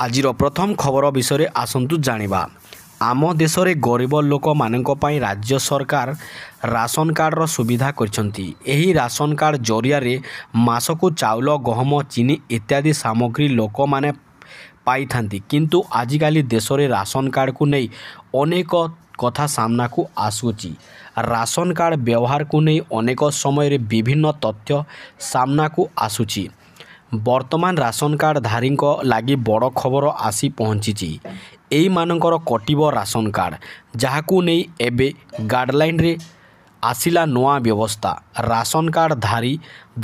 ଆଜିର ପ୍ରଥମ ଖବର ବିଷୟରେ ଆସନ୍ତୁ ଜାଣିବା। ଆମ ଦେଶରେ ଗରିବ ଲୋକମାନଙ୍କ ପାଇଁ ରାଜ୍ୟ ସରକାର ରାସନ କାର୍ଡ଼ର ସୁବିଧା କରିଛନ୍ତି। ଏହି ରାସନ କାର୍ଡ଼ ଜରିଆରେ ମାସକୁ ଚାଉଳ, ଗହମ, ଚିନି ଇତ୍ୟାଦି ସାମଗ୍ରୀ ଲୋକମାନେ ପାଇଥାନ୍ତି। କିନ୍ତୁ ଆଜିକାଲି ଦେଶରେ ରାସନ କାର୍ଡ଼କୁ ନେଇ ଅନେକ କଥା ସାମ୍ନାକୁ ଆସୁଛି। ରାସନ କାର୍ଡ଼ ବ୍ୟବହାରକୁ ନେଇ ଅନେକ ସମୟରେ ବିଭିନ୍ନ ତଥ୍ୟ ସାମ୍ନାକୁ ଆସୁଛି। ବର୍ତ୍ତମାନ ରାସନ କାର୍ଡ଼ଧାରୀଙ୍କ ଲାଗି ବଡ଼ ଖବର ଆସି ପହଞ୍ଚିଛି। ଏଇମାନଙ୍କର କଟିବ ରାସନ କାର୍ଡ଼, ଯାହାକୁ ନେଇ ଏବେ ଗାଇଡ଼ଲାଇନ୍ରେ ଆସିଲା ନୂଆ ବ୍ୟବସ୍ଥା। ରାସନ କାର୍ଡ଼ଧାରୀ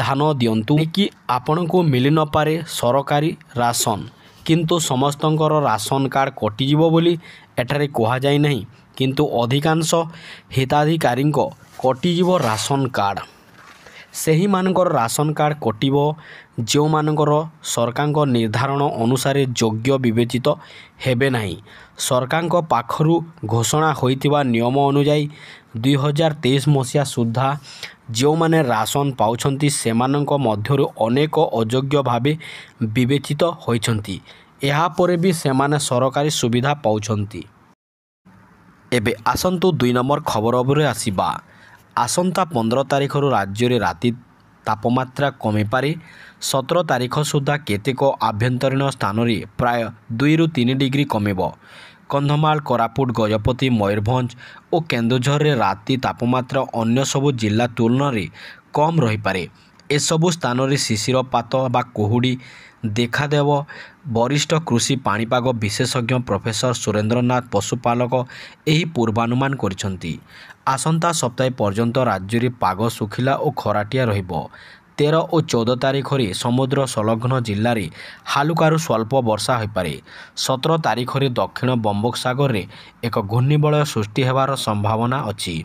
ଧ୍ୟାନ ଦିଅନ୍ତୁ କି ଆପଣଙ୍କୁ ମିଳିନପାରେ ସରକାରୀ ରାସନ, କିନ୍ତୁ ସମସ୍ତଙ୍କର ରାସନ କାର୍ଡ଼ କଟିଯିବ ବୋଲି ଏଠାରେ କୁହାଯାଇ ନାହିଁ। କିନ୍ତୁ ଅଧିକାଂଶ ହିତାଧିକାରୀଙ୍କ କଟିଯିବ ରାସନ କାର୍ଡ଼। ସେହିମାନଙ୍କର ରାସନ କାର୍ଡ଼ କଟିବ ଯେଉଁମାନଙ୍କର ସରକାରଙ୍କ ନିର୍ଦ୍ଧାରଣ ଅନୁସାରେ ଯୋଗ୍ୟ ବିବେଚିତ ହେବେ ନାହିଁ। ସରକାରଙ୍କ ପାଖରୁ ଘୋଷଣା ହୋଇଥିବା ନିୟମ ଅନୁଯାୟୀ 2023 ମସିହା ସୁଦ୍ଧା ଯେଉଁମାନେ ରାସନ ପାଉଛନ୍ତି ସେମାନଙ୍କ ମଧ୍ୟରୁ ଅନେକ ଅଯୋଗ୍ୟ ଭାବେ ବିବେଚିତ ହୋଇଛନ୍ତି। ଏହାପରେ ବି ସେମାନେ ସରକାରୀ ସୁବିଧା ପାଉଛନ୍ତି। ଏବେ ଆସନ୍ତୁ 2 ନମ୍ବର ଖବର ଉପରେ ଆସିବା। ଆସନ୍ତା 15 ତାରିଖରୁ ରାଜ୍ୟରେ ରାତି ତାପମାତ୍ରା କମିପାରେ। 17 ତାରିଖ ସୁଦ୍ଧା କେତେକ ଆଭ୍ୟନ୍ତରୀଣ ସ୍ଥାନରେ ପ୍ରାୟ 2ରୁ 3 ଡିଗ୍ରୀ କମିବ। କନ୍ଧମାଳ, କୋରାପୁଟ, ଗଜପତି, ମୟୂରଭଞ୍ଜ ଓ କେନ୍ଦୁଝରରେ ରାତି ତାପମାତ୍ରା ଅନ୍ୟ ସବୁ ଜିଲ୍ଲା ତୁଳନାରେ କମ୍ ରହିପାରେ। ଏସବୁ ସ୍ଥାନରେ ଶିଶିରପାତ ବା କୁହୁଡ଼ି ଦେଖାଦେବ। ବରିଷ୍ଠ କୃଷି ପାଣିପାଗ ବିଶେଷଜ୍ଞ ପ୍ରଫେସର ସୁରେନ୍ଦ୍ରନାଥ ପଶୁପାଳକ ଏହି ପୂର୍ବାନୁମାନ କରିଛନ୍ତି। ଆସନ୍ତା ସପ୍ତାହ ପର୍ଯ୍ୟନ୍ତ ରାଜ୍ୟରେ ପାଗ ଶୁଖିଲା ଓ ଖରାଟିଆ ରହିବ। 13 ଓ 14 ତାରିଖରେ ସମୁଦ୍ର ସଂଲଗ୍ନ ଜିଲ୍ଲାରେ ହାଲୁକାରୁ ସ୍ୱଳ୍ପ ବର୍ଷା ହୋଇପାରେ। 17 ତାରିଖରେ ଦକ୍ଷିଣ ବଙ୍ଗୋପସାଗରରେ ଏକ ଘୂର୍ଣ୍ଣିବଳୟ ସୃଷ୍ଟି ହେବାର ସମ୍ଭାବନା ଅଛି।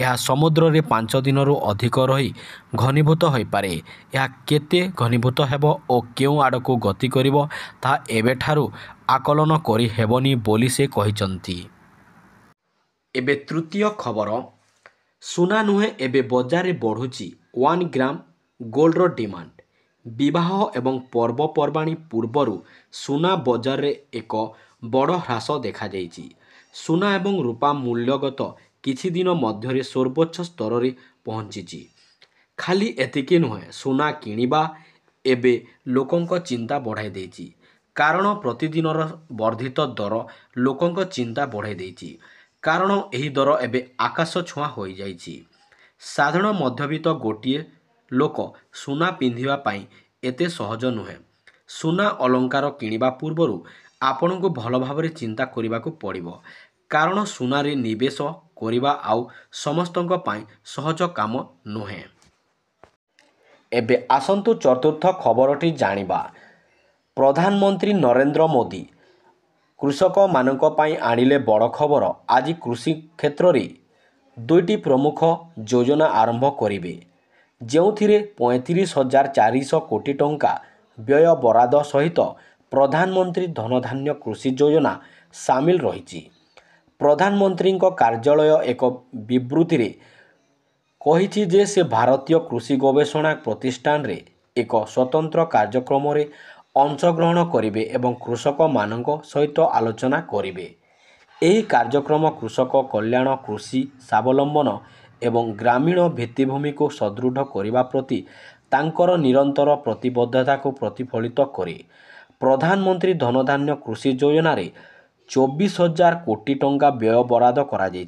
ଏହା ସମୁଦ୍ରରେ 5 ଦିନରୁ ଅଧିକ ରହି ଘନୀଭୂତ ହୋଇପାରେ। ଏହା କେତେ ଘନୀଭୂତ ହେବ ଓ କେଉଁ ଆଡ଼କୁ ଗତି କରିବ ତାହା ଏବେଠାରୁ ଆକଳନ କରି ହେବନି ବୋଲି ସେ କହିଛନ୍ତି। ଏବେ ତୃତୀୟ ଖବର। ସୁନା ନୁହେଁ, ଏବେ ବଜାରରେ ବଢ଼ୁଛି 1 ଗ୍ରାମ ଗୋଲ୍ଡର ଡିମାଣ୍ଡ। ବିବାହ ଏବଂ ପର୍ବପର୍ବାଣୀ ପୂର୍ବରୁ ସୁନା ବଜାରରେ ଏକ ବଡ଼ ହ୍ରାସ ଦେଖାଯାଇଛି। ସୁନା ଏବଂ ରୂପା ମୂଲ୍ୟଗତ କିଛି ଦିନ ମଧ୍ୟରେ ସର୍ବୋଚ୍ଚ ସ୍ତରରେ ପହଞ୍ଚିଛି। ଖାଲି ଏତିକି ନୁହେଁ, ସୁନା କିଣିବା ଏବେ ଲୋକଙ୍କ ଚିନ୍ତା ବଢ଼ାଇ ଦେଇଛି। କାରଣ ପ୍ରତିଦିନର ବର୍ଦ୍ଧିତ ଦର ଲୋକଙ୍କ ଚିନ୍ତା ବଢ଼ାଇ ଦେଇଛି। କାରଣ ଏହି ଦର ଏବେ ଆକାଶ ଛୁଆଁ ହୋଇଯାଇଛି। ସାଧାରଣ ମଧ୍ୟବିତ୍ତ ଗୋଟିଏ ଲୋକ ସୁନା ପିନ୍ଧିବା ପାଇଁ ଏତେ ସହଜ ନୁହେଁ। ସୁନା ଅଲଙ୍କାର କିଣିବା ପୂର୍ବରୁ ଆପଣଙ୍କୁ ଭଲ ଭାବରେ ଚିନ୍ତା କରିବାକୁ ପଡ଼ିବ। କାରଣ ସୁନାରେ ନିବେଶ କରିବା ଆଉ ସମସ୍ତଙ୍କ ପାଇଁ ସହଜ କାମ ନୁହେଁ। ଏବେ ଆସନ୍ତୁ ଚତୁର୍ଥ ଖବରଟି ଜାଣିବା। ପ୍ରଧାନମନ୍ତ୍ରୀ ନରେନ୍ଦ୍ର ମୋଦି କୃଷକମାନଙ୍କ ପାଇଁ ଆଣିଲେ ବଡ଼ ଖବର। ଆଜି କୃଷି କ୍ଷେତ୍ରରେ 2ଟି ପ୍ରମୁଖ ଯୋଜନା ଆରମ୍ଭ କରିବେ, ଯେଉଁଥିରେ 35,400 କୋଟି ଟଙ୍କା ବ୍ୟୟ ବରାଦ ସହିତ ପ୍ରଧାନମନ୍ତ୍ରୀ ଧନଧାନ୍ୟ କୃଷି ଯୋଜନା ସାମିଲ ରହିଛି। ପ୍ରଧାନମନ୍ତ୍ରୀଙ୍କ କାର୍ଯ୍ୟାଳୟ ଏକ ବିବୃତ୍ତିରେ କହିଛି ଯେ ସେ ଭାରତୀୟ କୃଷି ଗବେଷଣା ପ୍ରତିଷ୍ଠାନରେ ଏକ ସ୍ୱତନ୍ତ୍ର କାର୍ଯ୍ୟକ୍ରମରେ ଅଂଶଗ୍ରହଣ କରିବେ ଏବଂ କୃଷକମାନଙ୍କ ସହିତ ଆଲୋଚନା କରିବେ। ଏହି କାର୍ଯ୍ୟକ୍ରମ କୃଷକ କଲ୍ୟାଣ, କୃଷି ସ୍ୱାବଲମ୍ବନ ଏବଂ ଗ୍ରାମୀଣ ଭିତ୍ତିଭୂମିକୁ ସୁଦୃଢ଼ କରିବା ପ୍ରତି ତାଙ୍କର ନିରନ୍ତର ପ୍ରତିବଦ୍ଧତାକୁ ପ୍ରତିଫଳିତ କରେ। ପ୍ରଧାନମନ୍ତ୍ରୀ ଧନଧାନ୍ୟ କୃଷି ଯୋଜନାରେ 24,000 କୋଟି ଟଙ୍କା ବ୍ୟୟ ବରାଦ କରାଯାଇଛି।